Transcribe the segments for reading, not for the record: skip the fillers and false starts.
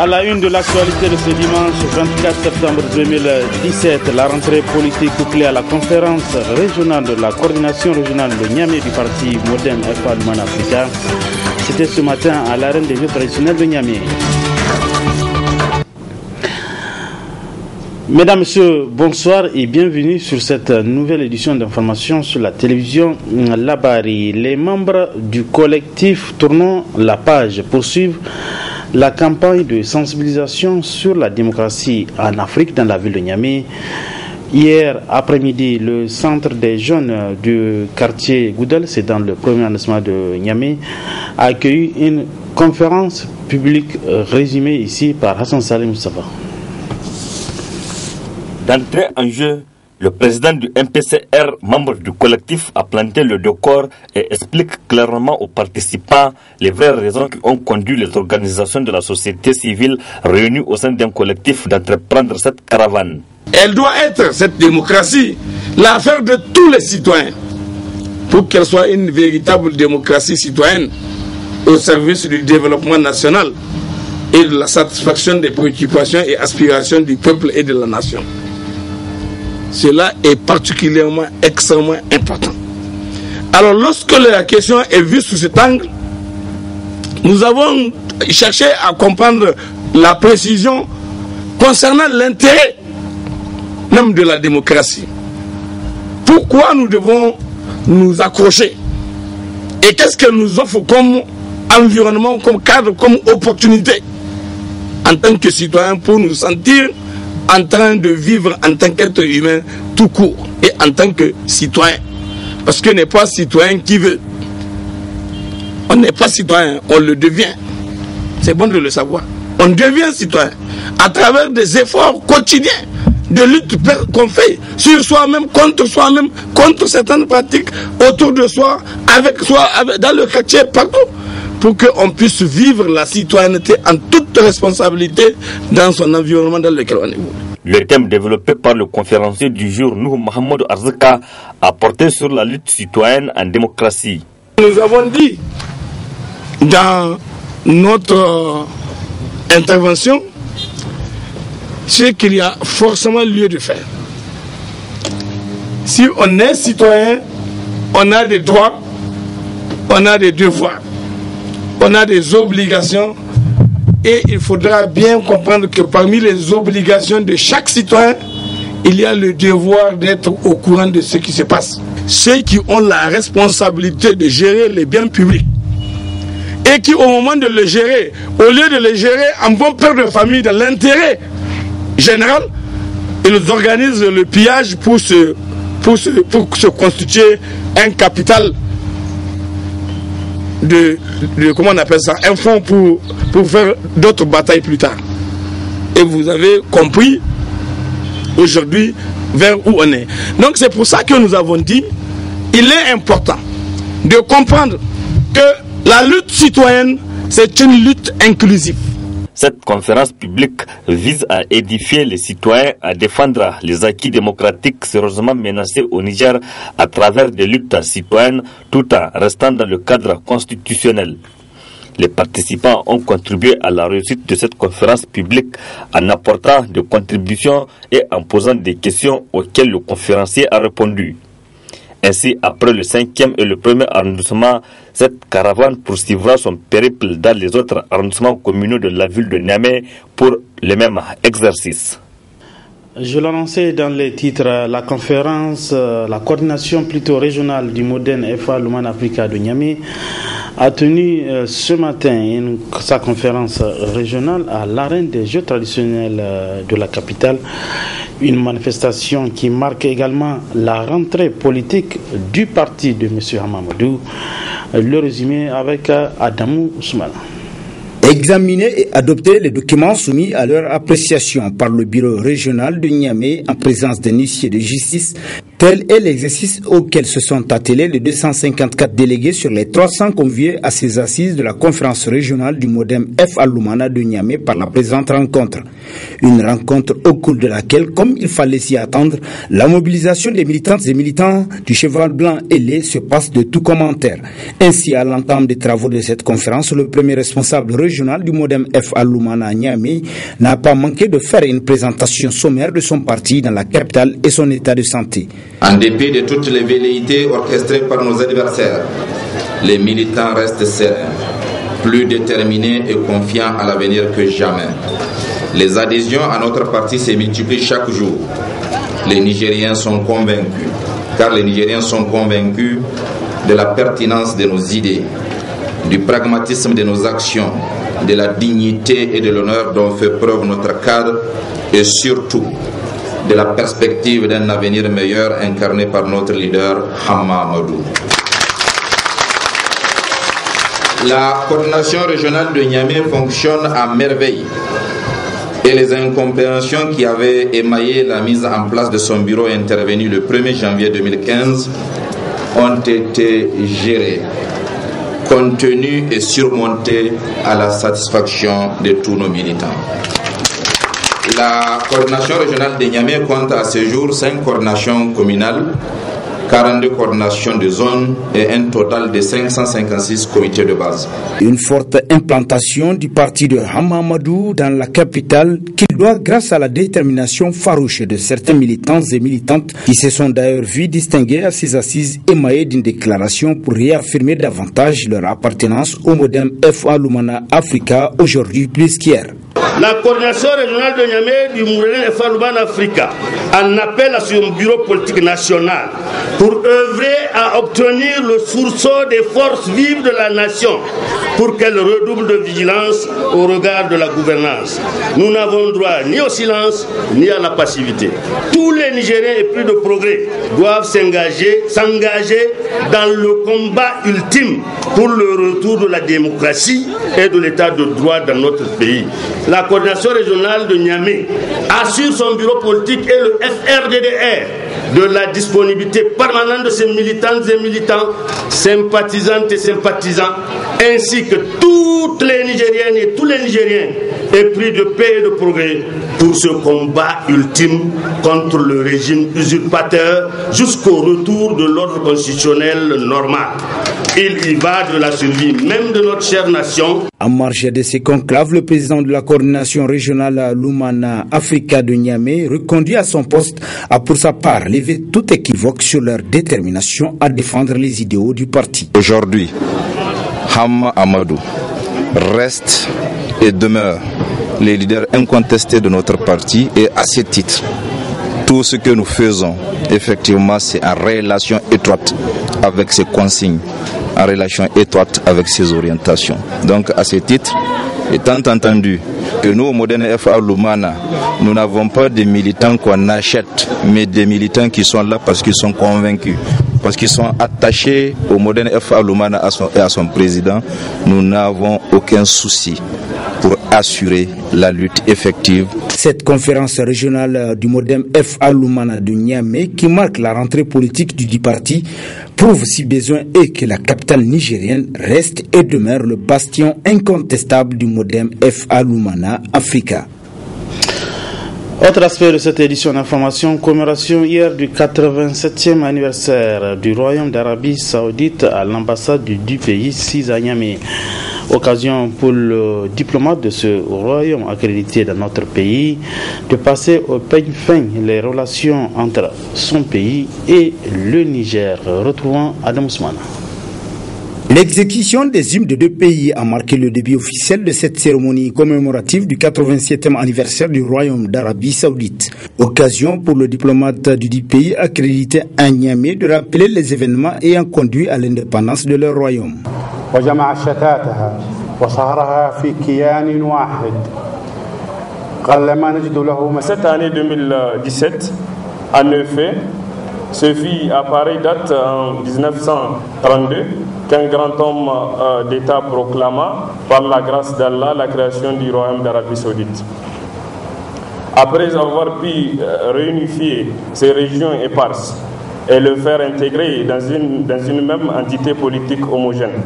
À la une de l'actualité de ce dimanche 24 septembre 2017, la rentrée politique couplée à la conférence régionale de la coordination régionale de Niamey du parti Modern FA Lumana Africa. C'était ce matin à l'arène des jeux traditionnels de Niamey. Mesdames, Messieurs, bonsoir et bienvenue sur cette nouvelle édition d'information sur la télévision Labari. Les membres du collectif Tournons la page poursuivent la campagne de sensibilisation sur la démocratie en Afrique dans la ville de Niamey. Hier après-midi, le centre des jeunes du quartier Goudel, c'est dans le premier arrondissement de Niamey, a accueilli une conférence publique résumée ici par Hassan Salim Moustapha. D'entrée en jeu, le président du MPCR, membre du collectif, a planté le décor et explique clairement aux participants les vraies raisons qui ont conduit les organisations de la société civile réunies au sein d'un collectif d'entreprendre cette caravane. Elle doit être, cette démocratie, l'affaire de tous les citoyens, pour qu'elle soit une véritable démocratie citoyenne au service du développement national et de la satisfaction des préoccupations et aspirations du peuple et de la nation. Cela est particulièrement, extrêmement important. Alors, lorsque la question est vue sous cet angle, nous avons cherché à comprendre la précision concernant l'intérêt même de la démocratie. Pourquoi nous devons nous accrocher? Et qu'est-ce qu'elle nous offre comme environnement, comme cadre, comme opportunité en tant que citoyen pour nous sentir en train de vivre en tant qu'être humain tout court et en tant que citoyen. Parce que n'est pas citoyen qui veut. On n'est pas citoyen, on le devient. C'est bon de le savoir. On devient citoyen à travers des efforts quotidiens de lutte qu'on fait sur soi-même, contre certaines pratiques autour de soi, dans le quartier, partout, pour qu'on puisse vivre la citoyenneté en toute responsabilité dans son environnement dans lequel on est. Le thème développé par le conférencier du jour, Nuhu Mohamed Arzika, a porté sur la lutte citoyenne en démocratie. Nous avons dit dans notre intervention ce qu'il y a forcément lieu de faire. Si on est citoyen, on a des droits, on a des devoirs, on a des obligations, et il faudra bien comprendre que parmi les obligations de chaque citoyen, il y a le devoir d'être au courant de ce qui se passe. Ceux qui ont la responsabilité de gérer les biens publics et qui, au moment de le gérer, au lieu de le gérer en bon père de famille dans l'intérêt général, ils organisent le pillage pour se constituer un capital comment on appelle ça, un fonds pour faire d'autres batailles plus tard. Et vous avez compris aujourd'hui vers où on est. Donc c'est pour ça que nous avons dit, il est important de comprendre que la lutte citoyenne, c'est une lutte inclusive. Cette conférence publique vise à édifier les citoyens, à défendre les acquis démocratiques sérieusement menacés au Niger à travers des luttes citoyennes tout en restant dans le cadre constitutionnel. Les participants ont contribué à la réussite de cette conférence publique en apportant des contributions et en posant des questions auxquelles le conférencier a répondu. Ainsi, après le 5e et le 1er arrondissement, cette caravane poursuivra son périple dans les autres arrondissements communaux de la ville de Niamey pour le même exercice. Je l'annonçais dans les titres, la conférence, la coordination plutôt régionale du Modern FA Lumana Africa de Niamey a tenu ce matin sa conférence régionale à l'arène des jeux traditionnels de la capitale. Une manifestation qui marque également la rentrée politique du parti de M. Hamamadou. Le résumé avec Adamou Ousmane. Examiner et adopter les documents soumis à leur appréciation par le bureau régional de Niamey en présence d'un huissier de justice Tel est l'exercice auquel se sont attelés les 254 délégués sur les 300 conviés à ces assises de la conférence régionale du MODEM F à Lumana de Niamey par la présente rencontre. Une rencontre au cours de laquelle, comme il fallait s'y attendre, la mobilisation des militantes et militants du cheval blanc ailé se passe de tout commentaire. Ainsi, à l'entame des travaux de cette conférence, le premier responsable régional du MODEM F à Lumana à Niamey n'a pas manqué de faire une présentation sommaire de son parti dans la capitale et son état de santé. En dépit de toutes les velléités orchestrées par nos adversaires, les militants restent sereins, plus déterminés et confiants à l'avenir que jamais. Les adhésions à notre parti se multiplient chaque jour. Les Nigériens sont convaincus, car les Nigériens sont convaincus de la pertinence de nos idées, du pragmatisme de nos actions, de la dignité et de l'honneur dont fait preuve notre cadre et surtout de la perspective d'un avenir meilleur incarné par notre leader Hamma Amadou. La coordination régionale de Niamey fonctionne à merveille et les incompréhensions qui avaient émaillé la mise en place de son bureau intervenu le 1er janvier 2015 ont été gérées, contenues et surmontées à la satisfaction de tous nos militants. La coordination régionale de Niamey compte à ce jour 5 coordinations communales, 42 coordinations de zone et un total de 556 comités de base. Une forte implantation du parti de Hamma Amadou dans la capitale qu'il doit grâce à la détermination farouche de certains militants et militantes qui se sont d'ailleurs vus distinguer à ces assises émaillées d'une déclaration pour réaffirmer davantage leur appartenance au MODEM F à Lumana Africa aujourd'hui plus qu'hier. La coordination régionale de Niamey du MODEM F à Lumana Africa en appelle à son bureau politique national pour œuvrer à obtenir le sursaut des forces vives de la nation pour qu'elle redouble de vigilance au regard de la gouvernance. Nous n'avons droit ni au silence ni à la passivité. Tous les Nigériens épris de progrès doivent s'engager dans le combat ultime pour le retour de la démocratie et de l'état de droit dans notre pays. La coordination régionale de Niamey assure son bureau politique et le FRDDR de la disponibilité permanente de ses militantes et militants, sympathisantes et sympathisants, ainsi que toutes les Nigériennes et tous les Nigériens épris de paix et de progrès pour ce combat ultime contre le régime usurpateur jusqu'au retour de l'ordre constitutionnel normal. Il y va de la survie même de notre chère nation. En marge de ces conclaves, le président de la coordination régionale Lumana Africa de Niamey, reconduit à son poste, a pour sa part levé tout équivoque sur leur détermination à défendre les idéaux du parti. Aujourd'hui, Hamma Amadou reste et demeure les leaders incontestés de notre parti et à ce titre, tout ce que nous faisons, effectivement, c'est en relation étroite avec ses consignes, en relation étroite avec ses orientations. Donc, à ce titre, étant entendu que nous, au MODEM F à Lumana, nous n'avons pas des militants qu'on achète, mais des militants qui sont là parce qu'ils sont convaincus, parce qu'ils sont attachés au MODEM F à Lumana et à son président, nous n'avons aucun souci pour assurer la lutte effective. Cette conférence régionale du MODEM F à Lumana de Niamey, qui marque la rentrée politique du parti, prouve si besoin est que la capitale nigérienne reste et demeure le bastion incontestable du MODEM F à Lumana Africa. Autre aspect de cette édition d'information, commémoration hier du 87e anniversaire du Royaume d'Arabie Saoudite à l'ambassade du pays 6 à Niamey. Occasion pour le diplomate de ce royaume accrédité dans notre pays de passer au peigne fin les relations entre son pays et le Niger. Retrouvons Adam Ousmane. L'exécution des hymnes de deux pays a marqué le début officiel de cette cérémonie commémorative du 87e anniversaire du Royaume d'Arabie Saoudite. Occasion pour le diplomate du dit pays accrédité à Niamey de rappeler les événements ayant conduit à l'indépendance de leur royaume. Cette année 2017, en effet, ce fut à pareille date en 1932 qu'un grand homme d'État proclama, par la grâce d'Allah, la création du Royaume d'Arabie Saoudite. Après avoir pu réunifier ces régions éparses et le faire intégrer dans une même entité politique homogène,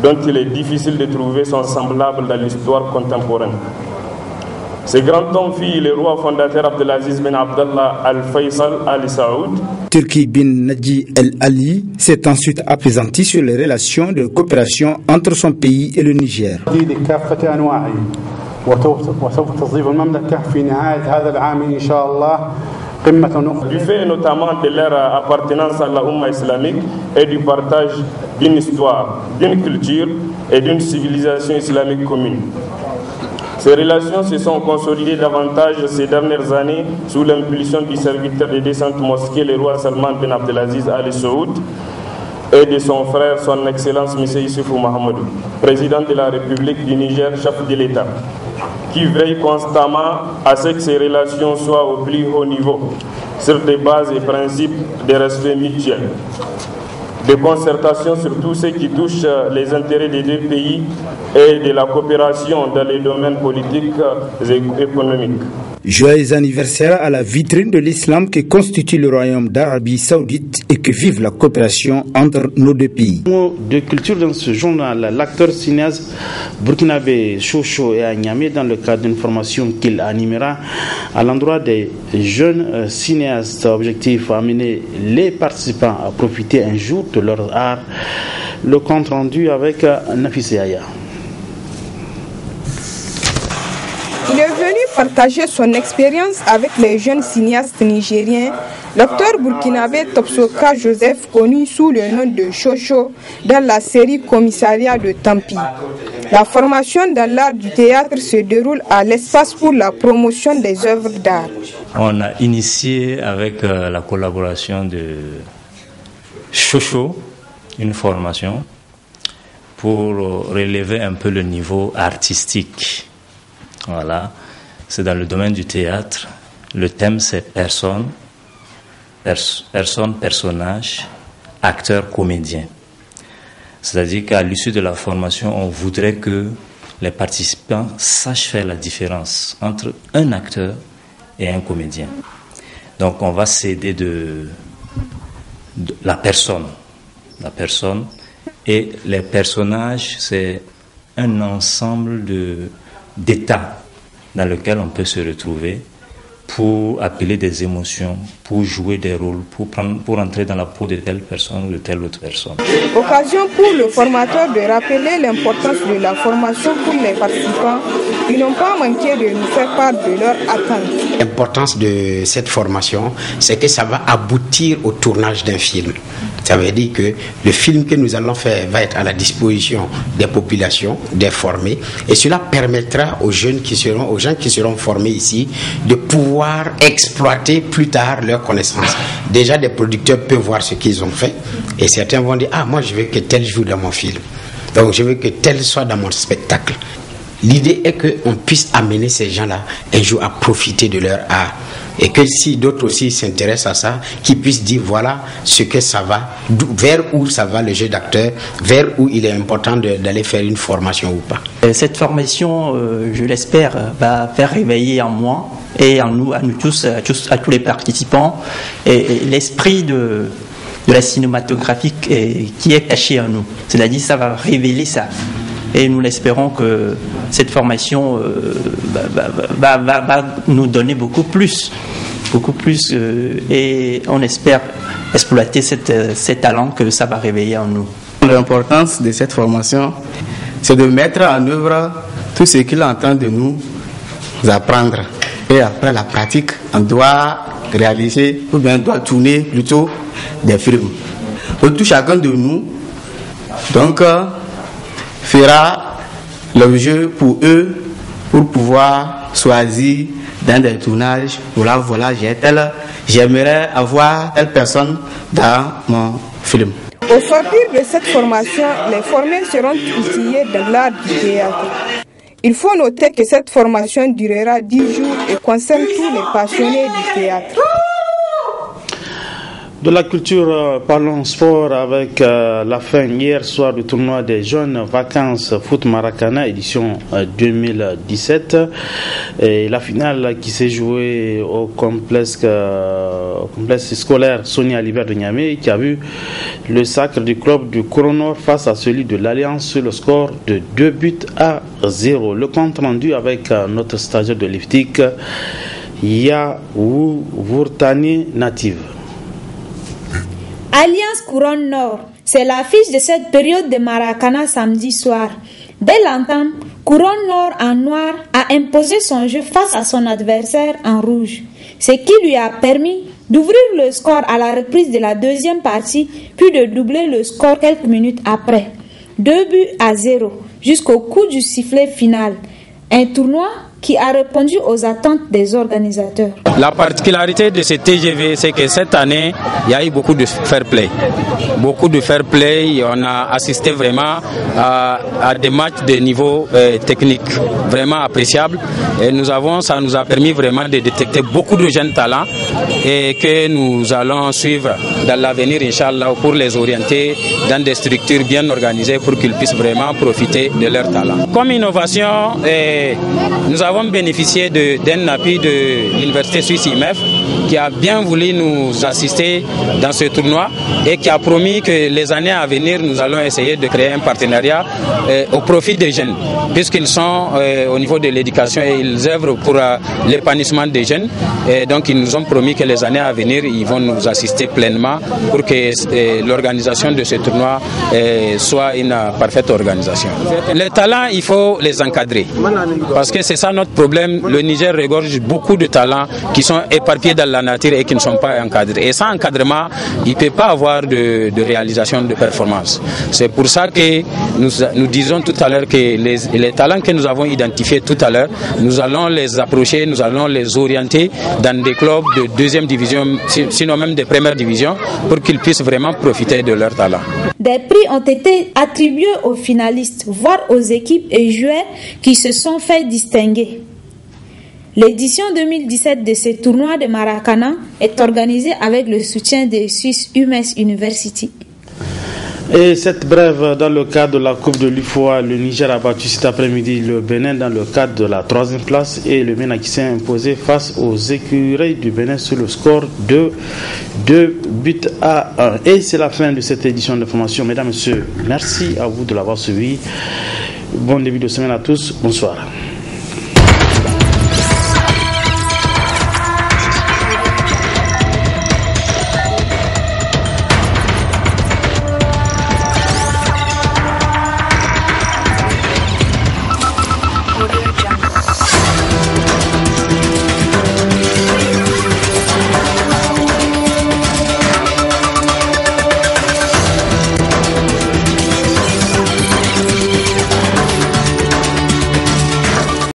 dont il est difficile de trouver son semblable dans l'histoire contemporaine. Ce grand homme fut le roi fondateur Abdelaziz bin Abdallah Al-Faisal Al Saoud. Turki bin Nadi El Ali s'est ensuite appesanti sur les relations de coopération entre son pays et le Niger. Du fait notamment de leur appartenance à la Oumma islamique et du partage d'une histoire, d'une culture et d'une civilisation islamique commune. Ces relations se sont consolidées davantage ces dernières années sous l'impulsion du serviteur des décentes mosquées, le roi Salman bin Abdelaziz Al Saoud, et de son frère, son Excellence M. Issoufou Mahamadou, président de la République du Niger, chef de l'État, qui veille constamment à ce que ces relations soient au plus haut niveau, sur des bases et principes de respect mutuel, de concertation sur tout ce qui touche les intérêts des deux pays et de la coopération dans les domaines politiques et économiques. Joyeux anniversaire à la vitrine de l'islam que constitue le royaume d'Arabie Saoudite et que vive la coopération entre nos deux pays. De culture dans ce journal, l'acteur cinéaste burkinabé Chocho est à Niamey dans le cadre d'une formation qu'il animera à l'endroit des jeunes cinéastes. Objectif, amener les participants à profiter un jour de leur art. Le compte rendu avec Nafisé Aya. Il est venu partager son expérience avec les jeunes cinéastes nigériens. L'acteur burkinabé Topsoka Joseph, connu sous le nom de Chocho dans la série Commissariat de Tampi. La formation dans l'art du théâtre se déroule à l'espace pour la promotion des œuvres d'art. On a initié avec la collaboration de Chocho une formation pour relever un peu le niveau artistique. Voilà, c'est dans le domaine du théâtre. Le thème c'est personne, personnage, acteur, comédien. C'est-à-dire qu'à l'issue de la formation, on voudrait que les participants sachent faire la différence entre un acteur et un comédien. Donc on va s'aider de la personne. La personne et les personnages, c'est un ensemble d'états dans lequel on peut se retrouver pour appeler des émotions, pour jouer des rôles, pour entrer dans la peau de telle personne ou de telle autre personne. Occasion pour le formateur de rappeler l'importance de la formation pour les participants qui n'ont pas manqué de nous faire part de leur attente. L'importance de cette formation, c'est que ça va aboutir au tournage d'un film. Ça veut dire que le film que nous allons faire va être à la disposition des populations, des formés, et cela permettra aux gens qui seront formés ici de pouvoir exploiter plus tard leurs connaissances. Déjà, des producteurs peuvent voir ce qu'ils ont fait, et certains vont dire « Ah, moi je veux que tel joue dans mon film, donc je veux que tel soit dans mon spectacle ». L'idée est qu'on puisse amener ces gens-là un jour à profiter de leur art. Et que si d'autres aussi s'intéressent à ça, qu'ils puissent dire voilà ce que ça va, vers où ça va le jeu d'acteur, vers où il est important d'aller faire une formation ou pas. Cette formation, je l'espère, va faire réveiller en moi et en nous, à nous tous, à tous les participants, et l'esprit de la cinématographie qui est caché en nous. C'est-à-dire ça va révéler ça. Et nous l'espérons que cette formation va nous donner beaucoup plus, et on espère exploiter ces talents que ça va réveiller en nous. L'importance de cette formation, c'est de mettre en œuvre tout ce qu'il est en train de nous apprendre. Et après la pratique, on doit réaliser, ou bien on doit tourner plutôt des films. Tout chacun de nous, donc, fera l'objet pour eux, pour pouvoir choisir dans des tournages. Voilà, j'aimerais avoir telle personne dans mon film. Au sortir de cette formation, les formés seront outillés dans l'art du théâtre. Il faut noter que cette formation durera 10 jours et concerne tous les passionnés du théâtre. De la culture, parlons sport avec la fin hier soir du tournoi des jeunes vacances foot Maracana édition 2017 et la finale qui s'est jouée au complexe scolaire Sonia Alibert de Niamey qui a vu le sacre du club du Couronne face à celui de l'Alliance sur le score de 2-0. Le compte rendu avec notre stagiaire de l'IFTIC Yaou Vourtani Native. Alliance Couronne Nord, c'est l'affiche de cette période de Maracana samedi soir. Dès l'entame, Couronne Nord en noir a imposé son jeu face à son adversaire en rouge, ce qui lui a permis d'ouvrir le score à la reprise de la deuxième partie, puis de doubler le score quelques minutes après. 2-0 jusqu'au coup du sifflet final. Un tournoi qui a répondu aux attentes des organisateurs. La particularité de ce TGV, c'est que cette année, il y a eu beaucoup de fair play. Beaucoup de fair play, on a assisté vraiment à des matchs de niveau technique vraiment appréciables. Et ça nous a permis vraiment de détecter beaucoup de jeunes talents et que nous allons suivre dans l'avenir, Inch'Allah, pour les orienter dans des structures bien organisées pour qu'ils puissent vraiment profiter de leur talent. Comme innovation, nous avons bénéficié d'un appui de l'Université suisse IMEF qui a bien voulu nous assister dans ce tournoi et qui a promis que les années à venir, nous allons essayer de créer un partenariat au profit des jeunes, puisqu'ils sont au niveau de l'éducation et ils œuvrent pour l'épanouissement des jeunes. Et donc, ils nous ont promis que les années à venir, ils vont nous assister pleinement pour que l'organisation de ce tournoi soit une parfaite organisation. Les talents, il faut les encadrer, parce que c'est ça notre problème. Le Niger regorge beaucoup de talents qui sont éparpillés dans la nature et qui ne sont pas encadrés. Et sans encadrement, il ne peut pas avoir de réalisation de performance. C'est pour ça que nous disons tout à l'heure que les talents que nous avons identifiés tout à l'heure, nous allons les approcher, nous allons les orienter dans des clubs de deuxième division, sinon même de première division, pour qu'ils puissent vraiment profiter de leurs talents. Des prix ont été attribués aux finalistes, voire aux équipes et joueurs qui se sont fait distinguer. L'édition 2017 de ce tournoi de Maracana est organisée avec le soutien des Swiss UMS University. Et cette brève dans le cadre de la Coupe de l'UFOA, le Niger a battu cet après-midi le Bénin dans le cadre de la 3e place et le Bénin qui s'est imposé face aux écureuils du Bénin sur le score de 2-1. Et c'est la fin de cette édition de formation. Mesdames et messieurs, merci à vous de l'avoir suivi. Bon début de semaine à tous. Bonsoir.